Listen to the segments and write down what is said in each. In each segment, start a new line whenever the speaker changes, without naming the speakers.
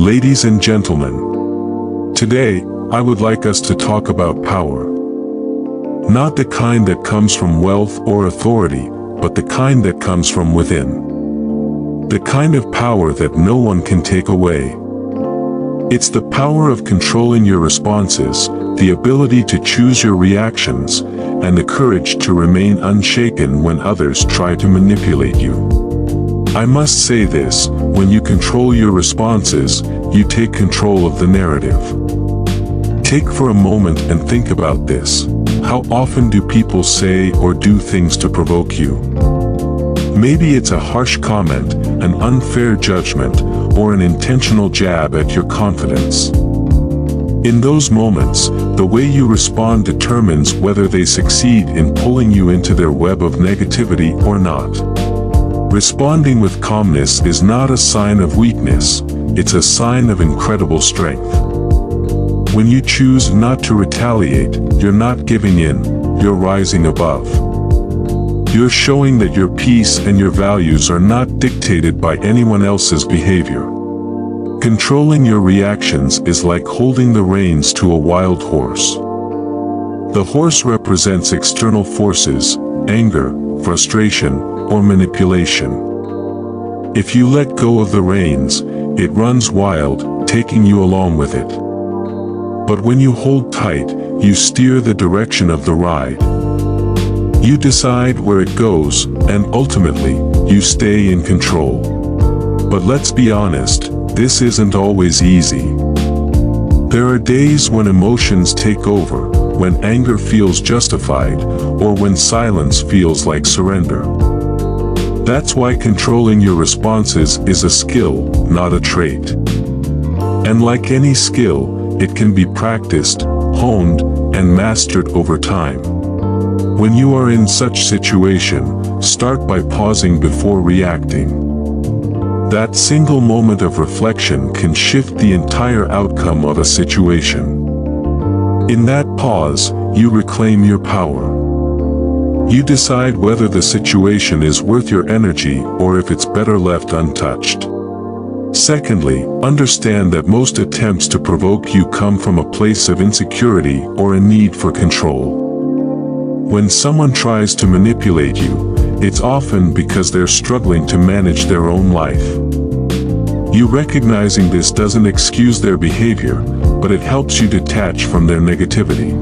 Ladies and gentlemen, today, I would like us to talk about power. Not the kind that comes from wealth or authority, but the kind that comes from within. The kind of power that no one can take away. It's the power of controlling your responses, the ability to choose your reactions, and the courage to remain unshaken when others try to manipulate you. I must say this, when you control your responses, you take control of the narrative. Take for a moment and think about this. How often do people say or do things to provoke you? Maybe it's a harsh comment, an unfair judgment, or an intentional jab at your confidence. In those moments, the way you respond determines whether they succeed in pulling you into their web of negativity or not. Responding with calmness is not a sign of weakness, it's a sign of incredible strength. When you choose not to retaliate, you're not giving in, you're rising above. You're showing that your peace and your values are not dictated by anyone else's behavior. Controlling your reactions is like holding the reins to a wild horse. The horse represents external forces, anger, frustration, or manipulation. If you let go of the reins, it runs wild, taking you along with it. But when you hold tight, you steer the direction of the ride. You decide where it goes, and ultimately, you stay in control. But let's be honest, this isn't always easy. There are days when emotions take over, when anger feels justified, or when silence feels like surrender. That's why controlling your responses is a skill, not a trait. And like any skill, it can be practiced, honed, and mastered over time. When you are in such situation, start by pausing before reacting. That single moment of reflection can shift the entire outcome of a situation. In that pause, you reclaim your power. You decide whether the situation is worth your energy or if it's better left untouched. Secondly, understand that most attempts to provoke you come from a place of insecurity or a need for control. When someone tries to manipulate you, it's often because they're struggling to manage their own life. You recognizing this doesn't excuse their behavior, but it helps you detach from their negativity.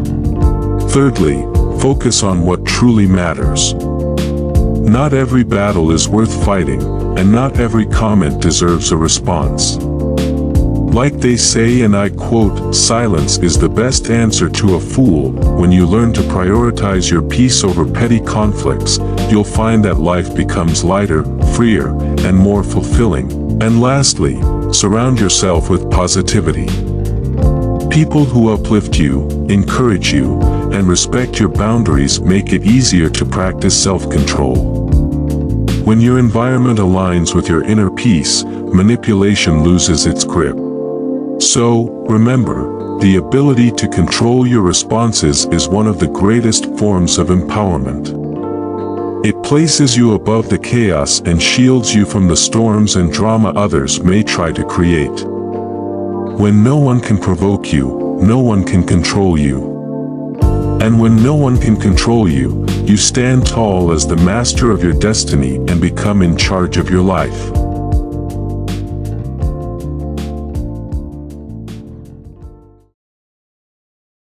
Thirdly, focus on what truly matters. Not every battle is worth fighting, and not every comment deserves a response. Like they say, and I quote, "Silence is the best answer to a fool." When you learn to prioritize your peace over petty conflicts, you'll find that life becomes lighter, freer, and more fulfilling. And lastly, surround yourself with positivity. People who uplift you, encourage you, and respect your boundaries make it easier to practice self-control. When your environment aligns with your inner peace, manipulation loses its grip. So, remember, the ability to control your responses is one of the greatest forms of empowerment. It places you above the chaos and shields you from the storms and drama others may try to create. When no one can provoke you, no one can control you. And when no one can control you, you stand tall as the master of your destiny and become in charge of your life.